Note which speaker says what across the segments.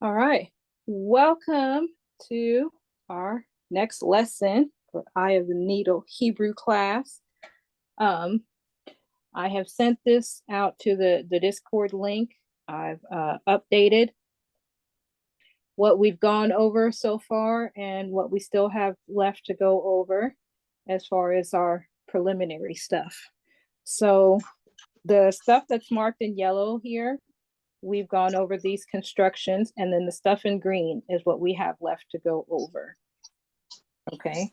Speaker 1: All right. Welcome to our next lesson for Eye of the Needle Hebrew class. Um, I have sent this out to the Discord link. I've updated what we've gone over so far and what we still have left to go over as far as our preliminary stuff. So the stuff that's marked in yellow here, we've gone over these constructions, and then the stuff in green is what we have left to go over. Okay.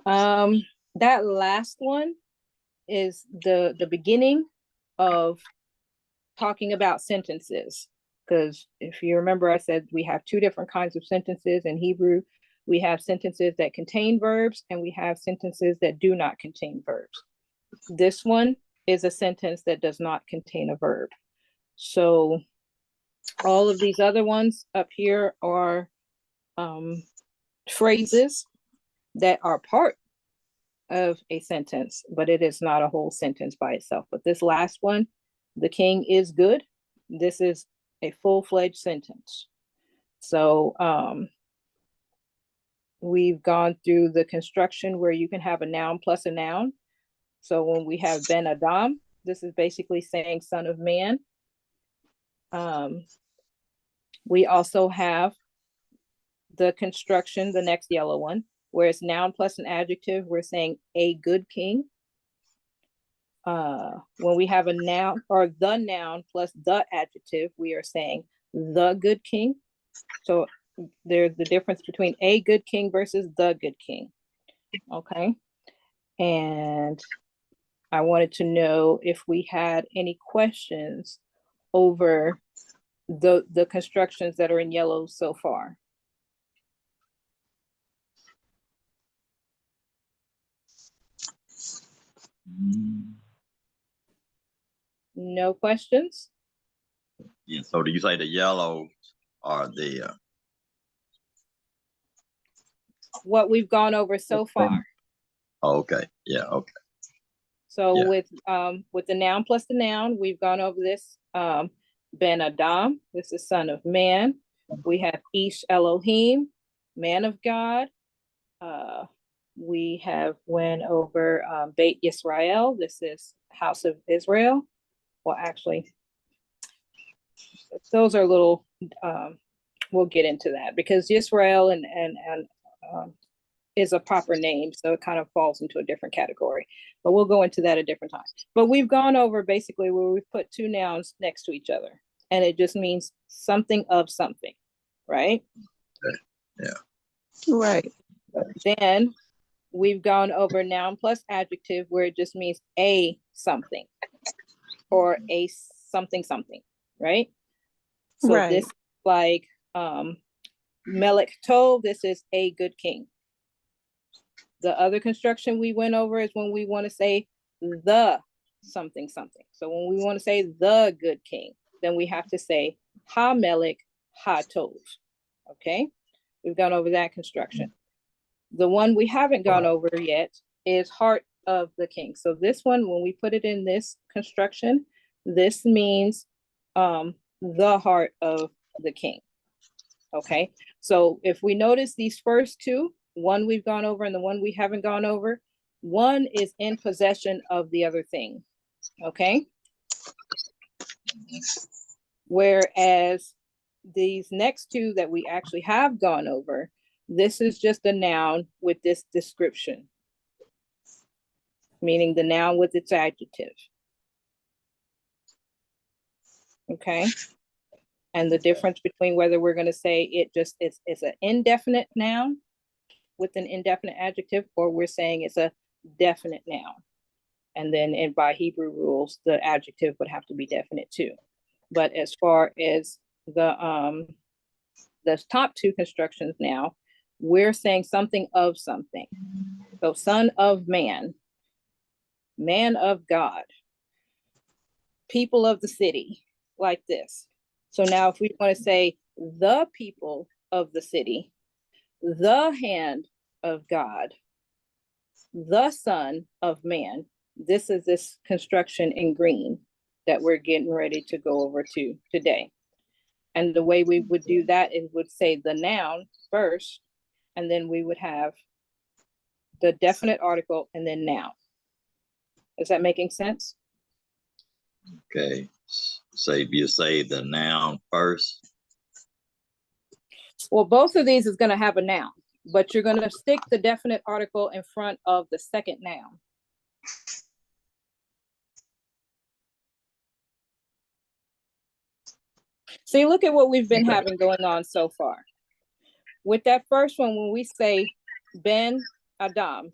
Speaker 1: That last one is the beginning of talking about sentences. Because if you remember, I said we have two different kinds of sentences in Hebrew. We have sentences that contain verbs, and we have sentences that do not contain verbs. This one is a sentence that does not contain a verb. So all of these other ones up here are phrases that are part of a sentence, but it is not a whole sentence by itself. But this last one, the king is good, this is a full-fledged sentence. So we've gone through the construction where you can have a noun plus a noun. So when we have Ben Adam, this is basically saying son of man. We also have the construction, the next yellow one, where it's noun plus an adjective, we're saying a good king. When we have a noun or the noun plus the adjective, we are saying the good king. So there's the difference between a good king versus the good king. Okay. And I wanted to know if we had any questions over the constructions that are in yellow so far. No questions?
Speaker 2: Yeah, so do you say the yellow are the
Speaker 1: what we've gone over so far?
Speaker 2: Oh, okay. Yeah, okay.
Speaker 1: So yeah. With the noun plus the noun, we've gone over this. Ben Adam, this is son of man. We have Ish Elohim, man of God. We have went over Beit Yisrael. This is house of Israel. Well, actually, those are little. We'll get into that because Yisrael and is a proper name, so it kind of falls into a different category. But we'll go into that a different time. But we've gone over basically where we've put two nouns next to each other, and it just means something of something, right?
Speaker 2: Yeah.
Speaker 3: Right.
Speaker 1: Then we've gone over noun plus adjective where it just means a something or a something something, right? So right. This like Melech Tov, this is a good king. The other construction we went over is when we want to say the something something. So when we want to say the good king, then we have to say ha Melech ha Tov. Okay, we've gone over that construction. The one we haven't gone over yet is heart of the king. So this one, when we put it in this construction, this means the heart of the king. Okay, so if we notice these first two, one we've gone over and the one we haven't gone over, one is in possession of the other thing. Okay, whereas these next two that we actually have gone over, this is just a noun with this description, meaning the noun with its adjective. Okay, and the difference between whether we're going to say it just it's an indefinite noun with an indefinite adjective, or we're saying it's a definite noun. And then by Hebrew rules, the adjective would have to be definite too. But as far as the top two constructions now, we're saying something of something. So son of man, man of God, people of the city, like this. So now if we want to say the people of the city, the hand of God, the son of man, this is this construction in green that we're getting ready to go over to today. And the way we would do that is would say the noun first, and then we would have the definite article and then noun. Is that making sense?
Speaker 2: Okay. Say you say the noun first.
Speaker 1: Well, both of these is going to have a noun, but you're going to stick the definite article in front of the second noun. See, look at what we've been having going on so far. With that first one, when we say Ben Adam,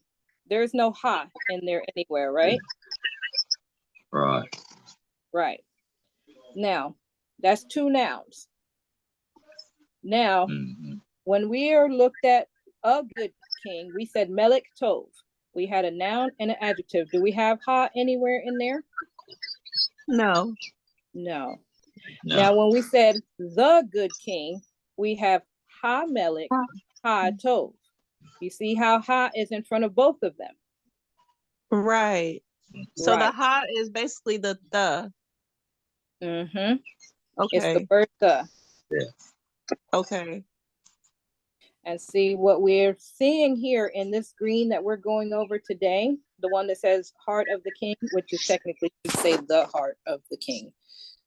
Speaker 1: there's no ha in there anywhere, right?
Speaker 2: Right.
Speaker 1: Right. Now, that's two nouns. Now, when we are looked at a good king, we said Melech Tov. We had a noun and an adjective. Do we have ha anywhere in there?
Speaker 3: No.
Speaker 1: No.
Speaker 2: No.
Speaker 1: Now, when we said the good king, we have ha Melech, ha Tov. You see how ha is in front of both of them?
Speaker 3: Right. So the
Speaker 1: Right.
Speaker 3: ha is basically the.
Speaker 1: Mm-hmm.
Speaker 3: Okay.
Speaker 1: It's the word the.
Speaker 2: Yeah.
Speaker 3: Okay.
Speaker 1: And see what we're seeing here in this green that we're going over today, the one that says heart of the king, which is technically should say the heart of the king.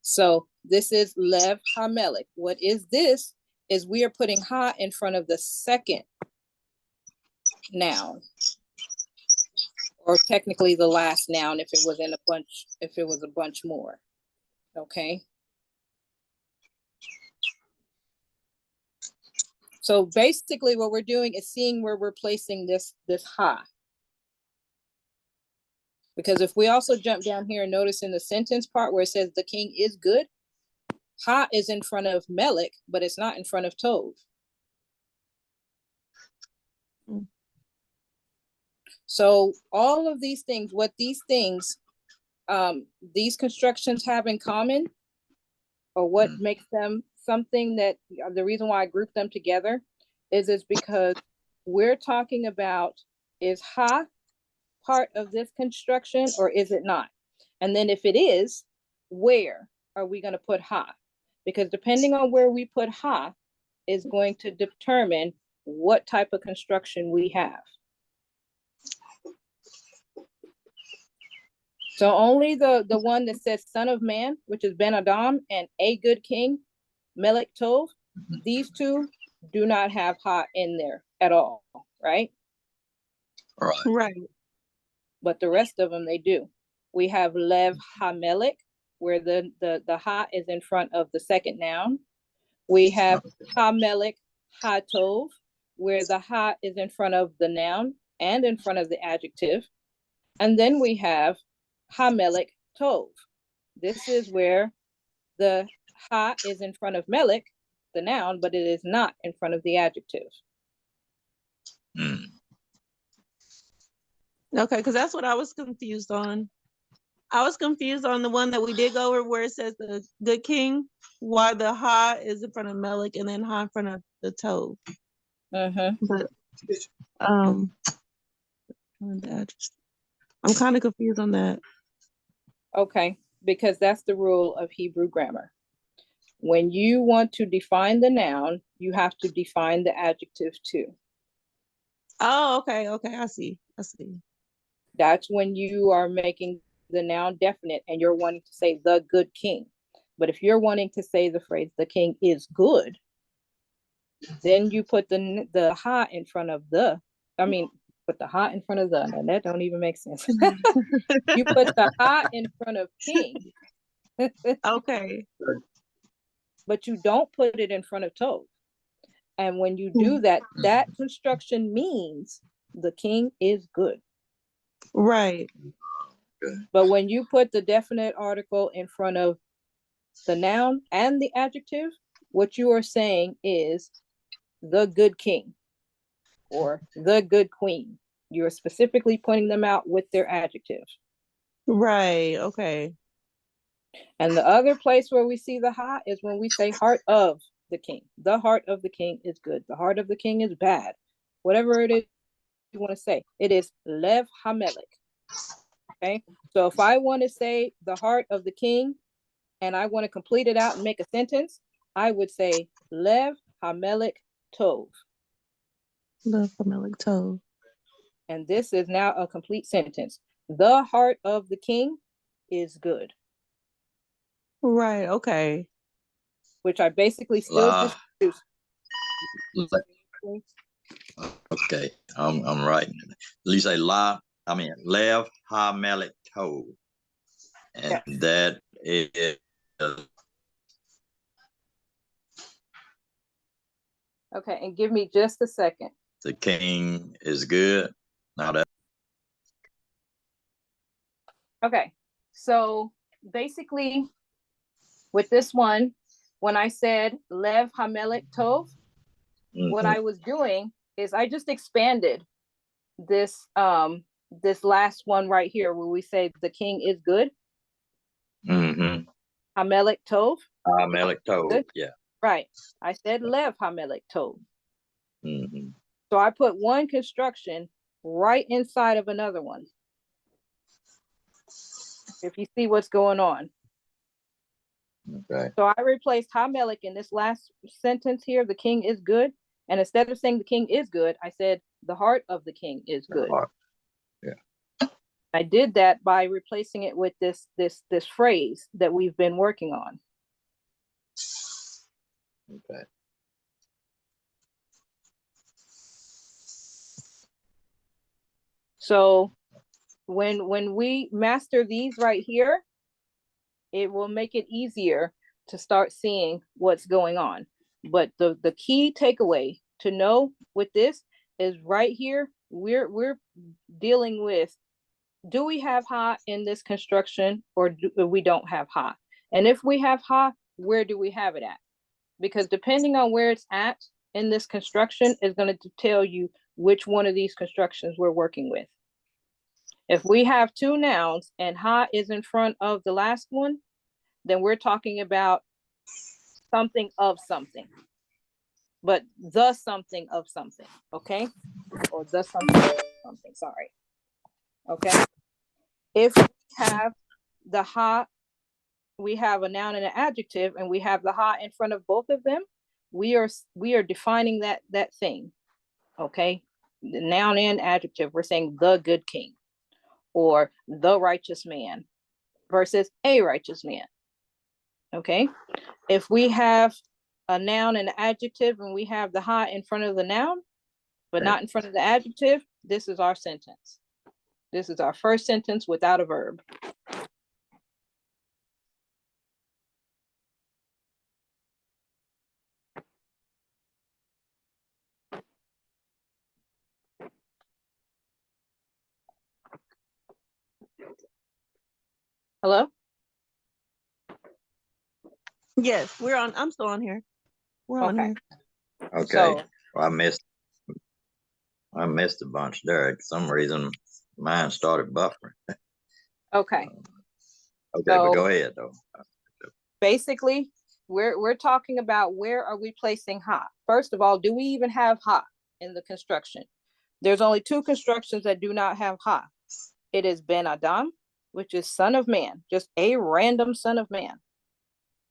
Speaker 1: So this is Lev HaMelech. What is this? Is we are putting ha in front of the second noun, or technically the last noun if it was in a bunch, if it was a bunch more. Okay. So basically what we're doing is seeing where we're placing this ha. Because if we also jump down here and notice in the sentence part where it says the king is good, ha is in front of Melech, but it's not in front of Tov. So all of these things, what these things, these constructions have in common, or what makes them something that, the reason why I group them together is because we're talking about, is ha part of this construction or is it not? And then if it is, where are we going to put ha? Because depending on where we put ha is going to determine what type of construction we have. So only the one that says son of man, which is Ben Adam, and a good king, Melech Tov, these two do not have ha in there at all, right?
Speaker 2: Right.
Speaker 3: Right.
Speaker 1: But the rest of them, they do. We have Lev HaMelech, where the ha is in front of the second noun. We have HaMelech HaTov, where the ha is in front of the noun and in front of the adjective. And then we have HaMelech Tov. This is where the ha is in front of Melech, the noun, but it is not in front of the adjective.
Speaker 3: Okay, because that's what I was confused on. I was confused on the one that we did go over where it says the good king, why the ha is in front of Melech and then ha in front of the Tov. But I'm kind of confused on that.
Speaker 1: Okay, because that's the rule of Hebrew grammar. When you want to define the noun, you have to define the adjective too.
Speaker 3: Oh, okay, I see.
Speaker 1: That's when you are making the noun definite and you're wanting to say the good king. But if you're wanting to say the phrase the king is good, then you put the ha in front of the, put the ha in front of the, and that don't even make sense. You put the ha in front of king.
Speaker 3: Okay.
Speaker 1: But you don't put it in front of Tov. And when you do that, that construction means the king is good.
Speaker 3: Right.
Speaker 1: But when you put the definite article in front of the noun and the adjective, what you are saying is the good king or the good queen. You're specifically pointing them out with their adjective.
Speaker 3: Right. Okay.
Speaker 1: And the other place where we see the ha is when we say heart of the king. The heart of the king is good. The heart of the king is bad. Whatever it is you want to say, it is Lev HaMelech. Okay. So if I want to say the heart of the king and I want to complete it out and make a sentence, I would say Lev Hamelech Tov.
Speaker 3: Love for Melech Tov.
Speaker 1: And this is now a complete sentence. The heart of the king is good,
Speaker 3: Right. Okay.
Speaker 1: which I basically still
Speaker 2: La,
Speaker 1: just use.
Speaker 2: okay, I'm writing. You say Lev HaMelech Tov. And
Speaker 1: Yes.
Speaker 2: that is
Speaker 1: Okay, and give me just a second.
Speaker 2: the king is good. Now that
Speaker 1: Okay, so basically with this one, when I said Lev Hamelech Tov, what I was doing is I just expanded this this last one right here where we say the king is good.
Speaker 2: mm-hmm.
Speaker 1: Hamelech Tov.
Speaker 2: HaMelech Tov,
Speaker 1: Good.
Speaker 2: yeah.
Speaker 1: Right. I said Lev Hamelech Tov.
Speaker 2: Mm-hmm.
Speaker 1: So I put one construction right inside of another one. If you see what's going on.
Speaker 2: Okay.
Speaker 1: So I replaced Hamelech in this last sentence here, the king is good. And instead of saying the king is good, I said the heart of the king is good.
Speaker 2: Yeah.
Speaker 1: I did that by replacing it with this phrase that we've been working on.
Speaker 2: Okay.
Speaker 1: So when we master these right here, it will make it easier to start seeing what's going on. But the key takeaway to know with this is right here, we're dealing with, do we have Ha in this construction or do we don't have Ha? And if we have Ha, where do we have it at? Because depending on where it's at in this construction is going to tell you which one of these constructions we're working with. If we have two nouns and Ha is in front of the last one, then we're talking about something of something, but the something of something, okay? Or the something of something, sorry. Okay. If we have the Ha, we have a noun and an adjective, and we have the Ha in front of both of them, we are defining that thing, okay? The noun and adjective, we're saying the good king or the righteous man versus a righteous man. Okay, if we have a noun and an adjective and we have the Ha in front of the noun, but not in front of the adjective, this is our sentence. This is our first sentence without a verb. Hello?
Speaker 3: Yes, we're on. I'm still on here. We're on
Speaker 1: Okay.
Speaker 3: here.
Speaker 2: Okay.
Speaker 1: So,
Speaker 2: Well, I missed a bunch there. For some reason, mine started buffering.
Speaker 1: okay.
Speaker 2: Okay,
Speaker 1: So-
Speaker 2: but go ahead though.
Speaker 1: Basically, we're talking about where are we placing Ha. First of all, do we even have Ha in the construction? There's only two constructions that do not have Ha. It is Ben Adam, which is son of man, just a random son of man.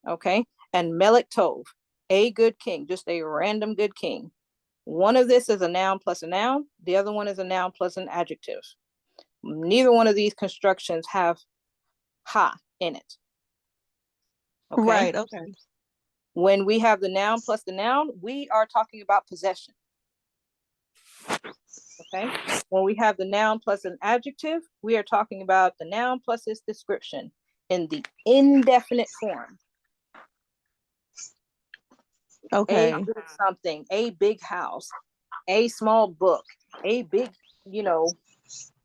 Speaker 1: Okay, and Melech Tov, a good king, just a random good king. One of this is a noun plus a noun. The other one is a noun plus an adjective. Neither one of these constructions have Ha in it. Okay?
Speaker 3: Right. Okay.
Speaker 1: When we have the noun plus the noun, we are talking about possession. Okay? When we have the noun plus an adjective, we are talking about the noun plus its description in the indefinite form.
Speaker 3: Okay.
Speaker 1: A good something, a big house, a small book, a big,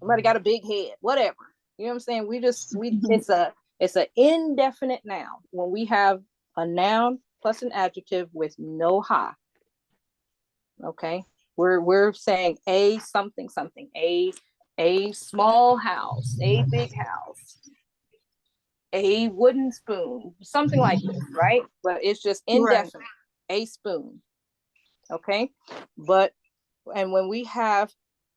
Speaker 1: somebody got a big head, whatever. You know what I'm saying? It's an indefinite noun when we have a noun plus an adjective with no Ha. Okay, we're saying a something something, a small house, a big house, a wooden spoon, something like this, right? But it's just indefinite. A spoon. Okay, and when we have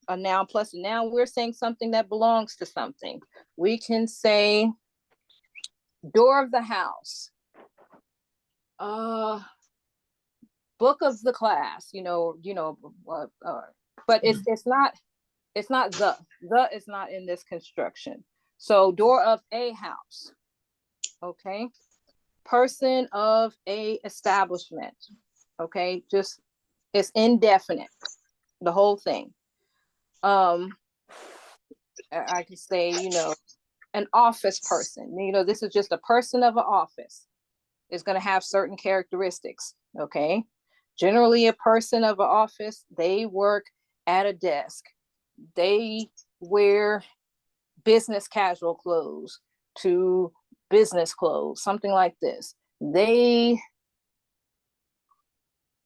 Speaker 1: a noun plus a noun, we're saying something that belongs to something. We can say door of the house, book of the class, but it's not the is not in this construction. So door of a house, okay, person of a establishment, okay, just it's indefinite, the whole thing. I could say, an office person, this is just a person of an office. Is going to have certain characteristics, okay? Generally, a person of an office, they work at a desk. They wear business casual clothes to business clothes, something like this. They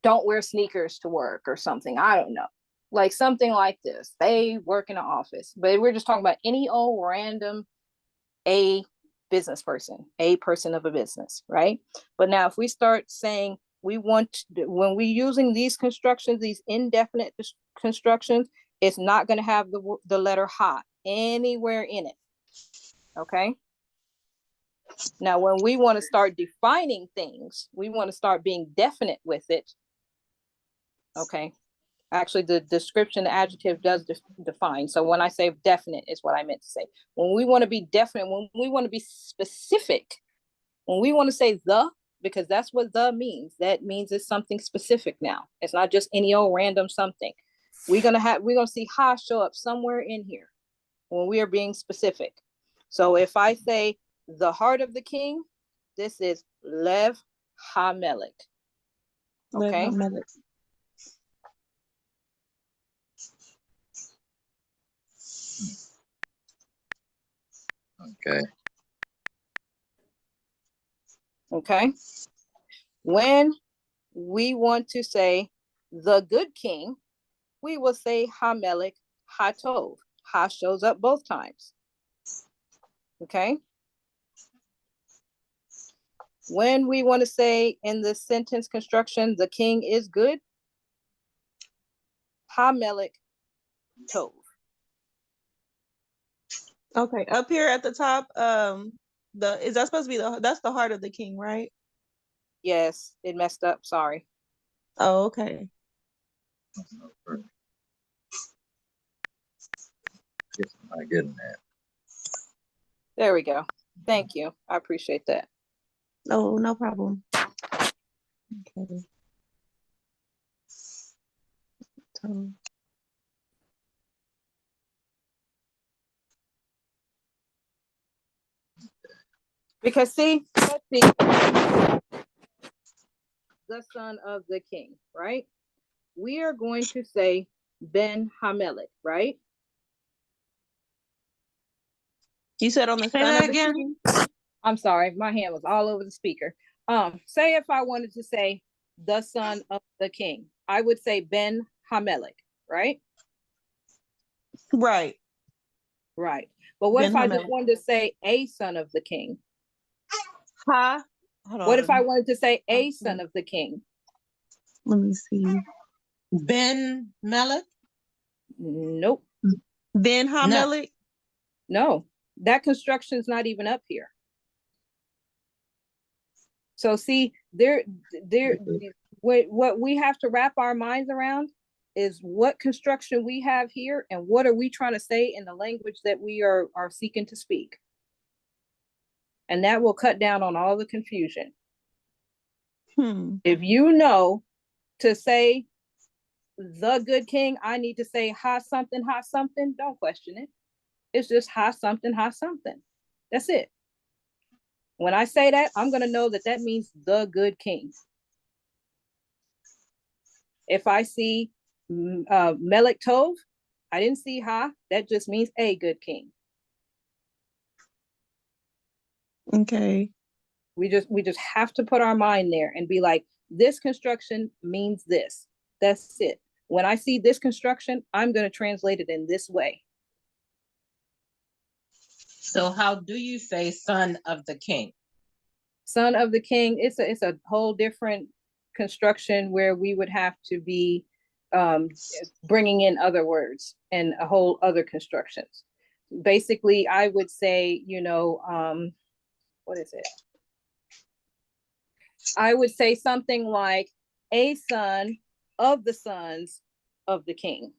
Speaker 1: don't wear sneakers to work or something. I don't know. Like something like this. They work in an office, but we're just talking about any old random a business person, a person of a business, right? But now if we start saying when we're using these constructions, these indefinite constructions, it's not going to have the letter ha anywhere in it, okay? Now, when we want to start defining things, we want to start being definite with it, okay? Actually, the description, the adjective does define. So when I say definite is what I meant to say. When we want to be definite, when we want to be specific, when we want to say the, because that's what the means. That means it's something specific now. It's not just any old random something. We're gonna see ha show up somewhere in here when we are being specific. So if I say the heart of the king, this is Lev HaMelech. Okay.
Speaker 3: Lev HaMelech.
Speaker 2: Okay.
Speaker 1: Okay. When we want to say the good king, we will say HaMelech HaTov. Ha shows up both times. Okay. When we want to say in the sentence construction, the king is good, HaMelech Tov.
Speaker 3: Okay, up here at the top, is that supposed to be that's the heart of the king, right?
Speaker 1: Yes, it messed up. Sorry.
Speaker 3: Oh, okay.
Speaker 2: Guess I'm not getting that.
Speaker 1: There we go. Thank you. I appreciate that.
Speaker 3: Oh, no problem. Okay. So,
Speaker 1: because see, let's see, the son of the king, right? We are going to say Ben HaMelech, right?
Speaker 3: you said on the
Speaker 4: Say
Speaker 3: son
Speaker 4: that
Speaker 3: of the
Speaker 4: again?
Speaker 3: king?
Speaker 1: I'm sorry, my hand was all over the speaker. Say if I wanted to say the son of the king, I would say Ben HaMelech, right?
Speaker 3: Right.
Speaker 1: Right. But what
Speaker 3: Ben
Speaker 1: if I just
Speaker 3: HaMelech.
Speaker 1: wanted to say a son of the king?
Speaker 3: Ha. Hold on.
Speaker 1: What if I wanted to say a son of the king?
Speaker 3: Let me see.
Speaker 4: Ben Melech?
Speaker 1: Nope.
Speaker 3: Ben HaMelech?
Speaker 1: No, that construction is not even up here. So see, what we have to wrap our minds around is what construction we have here and what are we trying to say in the language that we are seeking to speak. And that will cut down on all the confusion. If you know to say the good king, I need to say ha something, don't question it. It's just ha something, that's it. When I say that, I'm going to know that that means the good king. If I see Melech Tov, I didn't see ha, that just means a good king.
Speaker 3: Okay.
Speaker 1: We just have to put our mind there and be like, this construction means this. That's it. When I see this construction, I'm going to translate it in this way.
Speaker 4: So how do you say son of the king?
Speaker 1: Son of the king, it's a whole different construction where we would have to be bringing in other words and a whole other constructions. Basically, I would say, what is it? I would say something like a son of the sons of the king.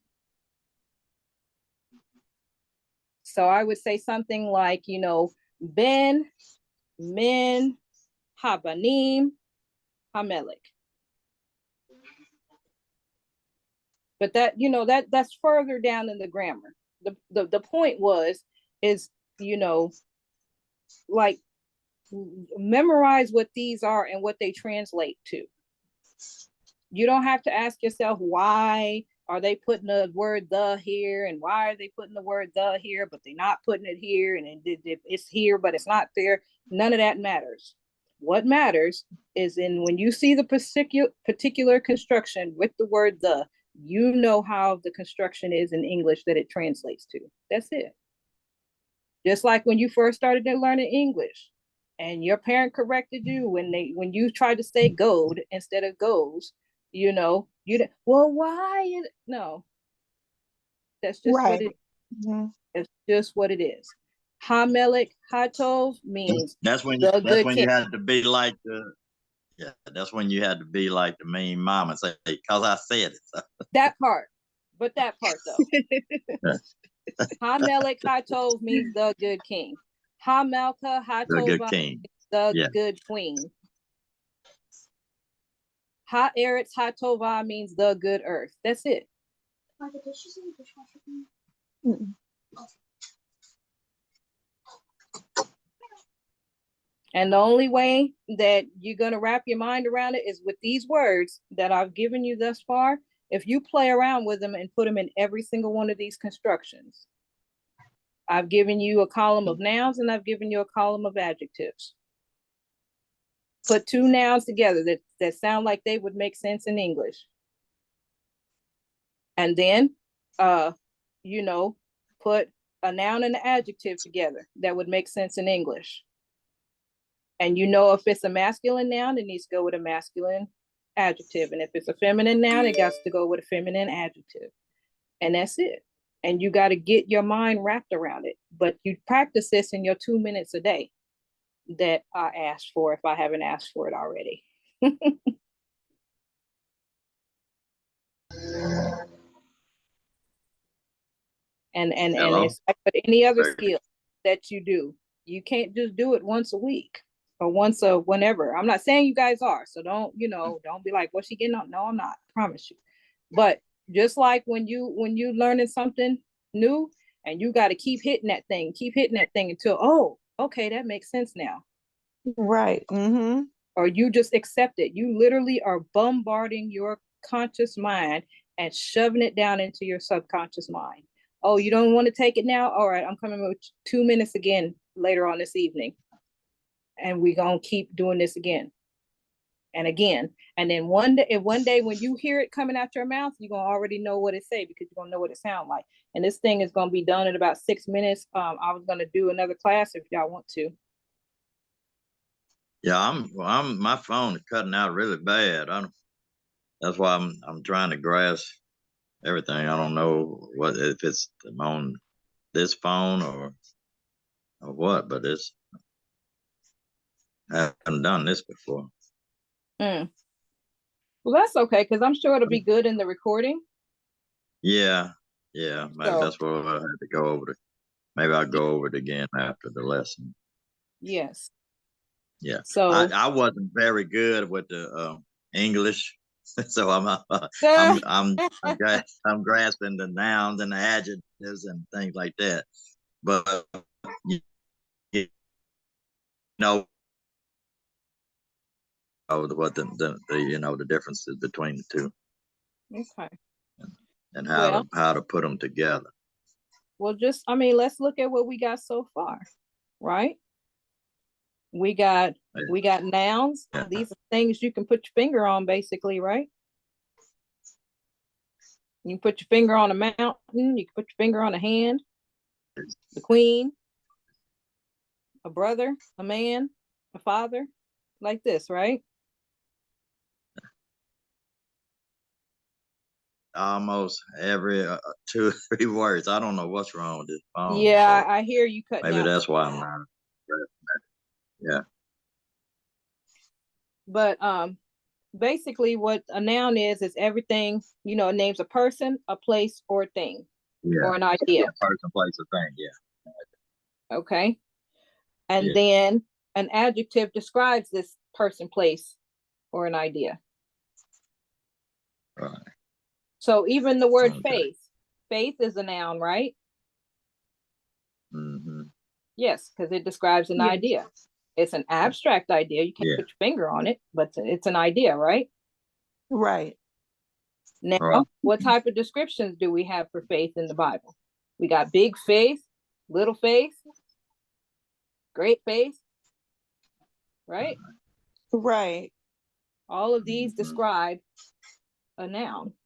Speaker 1: So I would say something like, Ben, Min, Habanim, Hamelech. But that's further down in the grammar. The point is, like, memorize what these are and what they translate to. You don't have to ask yourself, why are they putting the word the here, and why are they putting the word the here, but they're not putting it here, and it's here, but it's not there. None of that matters. What matters is when you see the particular construction with the word the, you know how the construction is in English that it translates to. That's it. Just like when you first started learning English and your parent corrected you when you tried to say gold instead of goes, you well, why? No, that's just
Speaker 3: Right.
Speaker 1: what it. It's just what it is. Hamelech Hatov means
Speaker 2: That's when
Speaker 1: the
Speaker 2: that's
Speaker 1: good
Speaker 2: when
Speaker 1: king.
Speaker 2: you had to be like that's when you had to be like the mean mom and say, "Cause I said it."
Speaker 1: That part, but that part though. Hamelech Hatov means the good king. Hamelka
Speaker 2: The good
Speaker 1: Hatova
Speaker 2: king.
Speaker 1: the
Speaker 2: Yeah.
Speaker 1: good queen. Ha Eretz Hatova means the good earth. That's it.
Speaker 5: Are the dishes in the dishwasher?
Speaker 1: Mm-mm. And the only way that you're going to wrap your mind around it is with these words that I've given you thus far. If you play around with them and put them in every single one of these constructions, I've given you a column of nouns and I've given you a column of adjectives. Put two nouns together that sound like they would make sense in English. And then, put a noun and an adjective together that would make sense in English. And if it's a masculine noun, it needs to go with a masculine adjective. And if it's a feminine noun, it got to go with a feminine adjective. And that's it. And you got to get your mind wrapped around it. But you practice this in your 2 minutes a day that I asked for, if I haven't asked for it already. And it's like with any other skill that you do. You can't just do it once a week or once a whenever. I'm not saying you guys are, so don't be like, what's she getting on? No, I'm not, I promise you. But just like when you learning something new and you got to keep hitting that thing until, oh, okay, that makes sense now.
Speaker 3: Right. Mm-hmm.
Speaker 1: Or you just accept it. You literally are bombarding your conscious mind and shoving it down into your subconscious mind. Oh, you don't want to take it now? All right, I'm coming with 2 minutes again later on this evening. And we're going to keep doing this again and again. And then one day when you hear it coming out your mouth, you're going to already know what it say, because you're going to know what it sounds like. And this thing is going to be done in about 6 minutes. I was going to do another class if y'all want to.
Speaker 2: Yeah, my phone is cutting out really bad. That's why I'm trying to grasp everything. I don't know if it's on this phone or what, but I haven't done this before.
Speaker 1: Well, that's okay, because I'm sure it'll be good in the recording.
Speaker 2: Yeah. Maybe that's what I had to go over it. Maybe I'll go over it again after the lesson.
Speaker 1: Yes.
Speaker 2: Yeah.
Speaker 1: So
Speaker 2: I wasn't very good with the English, so I'm grasping the nouns and the adjectives and things like that. But you know what the differences between the two.
Speaker 1: Okay.
Speaker 2: And how to put them together.
Speaker 1: Well, let's look at what we got so far, right? We got nouns. Yeah. These are things you can put your finger on, basically, right? You put your finger on a mountain, you can put your finger on a hand, the queen, a brother, a man, a father, like this, right?
Speaker 2: Almost every 2 or 3 words. I don't know what's wrong with this phone.
Speaker 1: Yeah, so I hear you cutting
Speaker 2: maybe
Speaker 1: out.
Speaker 2: That's why I'm not. Yeah.
Speaker 1: But basically what a noun is everything, it names a person, a place, or a thing,
Speaker 2: Yeah.
Speaker 1: or an idea.
Speaker 2: Person, place, or thing. Yeah.
Speaker 1: Okay. And
Speaker 2: Yeah.
Speaker 1: then an adjective describes this person, place, or an idea.
Speaker 2: Right.
Speaker 1: So even the word
Speaker 2: Okay.
Speaker 1: faith is a noun, right?
Speaker 2: Mm-hmm.
Speaker 1: Yes, because it describes an
Speaker 3: Yes.
Speaker 1: idea. It's an abstract idea. You can't
Speaker 2: Yeah.
Speaker 1: put your finger on it, but it's an idea, right?
Speaker 3: Right.
Speaker 1: Now,
Speaker 2: Right.
Speaker 1: what type of descriptions do we have for faith in the Bible? We got big faith, little faith, great faith, right?
Speaker 3: Right.
Speaker 1: All of these
Speaker 2: Mhm.
Speaker 1: describe a noun.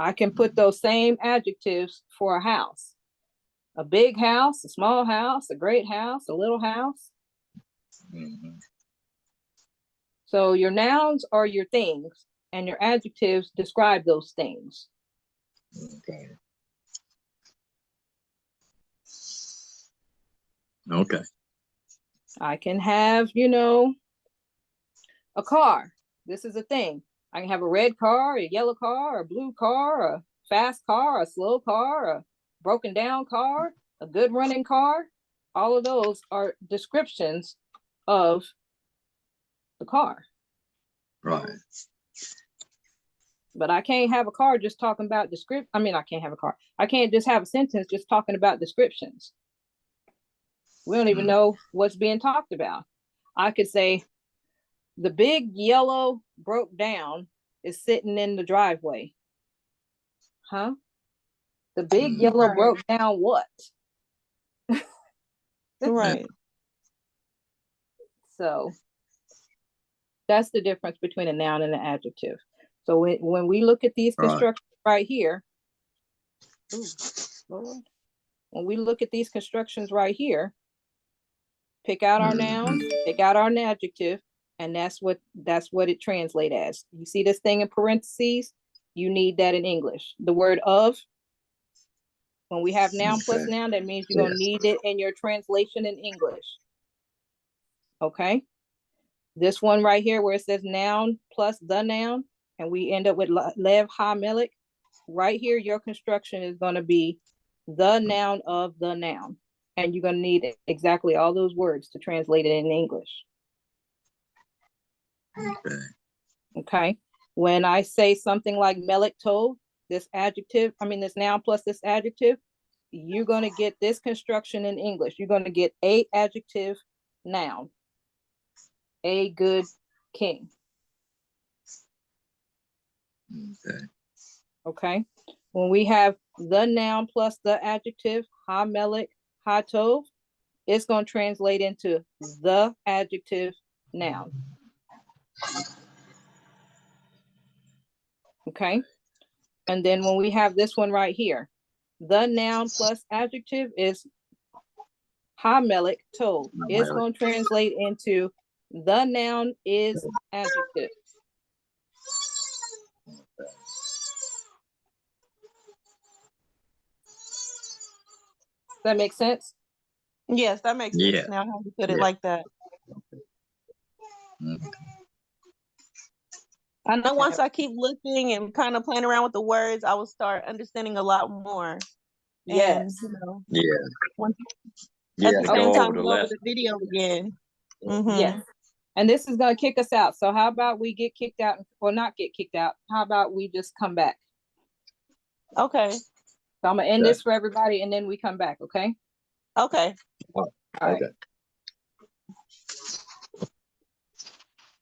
Speaker 1: I can put those same adjectives for a house. A big house, a small house, a great house, a little house.
Speaker 2: Mhm.
Speaker 1: So your nouns are your things, and your adjectives describe those things.
Speaker 2: Okay. Okay.
Speaker 1: I can have, a car. This is a thing. I can have a red car, a yellow car, a blue car, a fast car, a slow car, a broken down car, a good running car. All of those are descriptions of the car.
Speaker 2: Right.
Speaker 1: But I can't have a car just talking about I can't have a car. I can't just have a sentence just talking about descriptions. We don't even know what's being talked about. I could say, the big yellow broke down is sitting in the driveway. Huh? The big yellow
Speaker 3: Right.
Speaker 1: broke down what?
Speaker 3: Right.
Speaker 1: So that's the difference between a noun and an adjective. So when we look at these
Speaker 2: Right.
Speaker 1: constructions right here, ooh, Lord. When we look at these constructions right here, pick out our noun, pick out our adjective, and that's what it translates as. You see this thing in parentheses? You need that in English. The word of, when we have noun plus noun, that means you're gonna need it in your translation in English. Okay? This one right here where it says noun plus the noun, and we end up with lev ha melik, right here, your construction is gonna be the noun of the noun. And you're gonna need exactly all those words to translate it in English.
Speaker 2: Okay.
Speaker 1: Okay? When I say something like melik tov, this noun plus this adjective, you're gonna get this construction in English. You're gonna get a adjective noun. A good king.
Speaker 2: Okay.
Speaker 1: Okay. When we have the noun plus the adjective, ha melik, ha tov, it's going to translate into the adjective noun. Okay. And then when we have this one right here, the noun plus adjective is ha melik tov. It's going to translate into the noun is adjective. Does that make sense?
Speaker 3: Yes, that makes sense
Speaker 2: Yeah.
Speaker 3: now how you put it
Speaker 2: Yeah.
Speaker 3: like that.
Speaker 2: Okay.
Speaker 3: I know once I keep looking and kind of playing around with the words, I will start understanding a lot more.
Speaker 1: Yes.
Speaker 3: And,
Speaker 2: Yeah.
Speaker 3: once,
Speaker 2: Yeah.
Speaker 3: at the
Speaker 2: To
Speaker 3: same
Speaker 2: go
Speaker 3: time,
Speaker 2: over the
Speaker 3: go over
Speaker 2: lesson.
Speaker 3: the video again. Mhm.
Speaker 1: Yes. And this is going to kick us out. So how about we get kicked out, or not get kicked out? How about we just come back?
Speaker 3: Okay.
Speaker 1: So I'm going to end this for everybody and then we come back, okay?
Speaker 3: Okay.
Speaker 1: All right.
Speaker 2: Okay.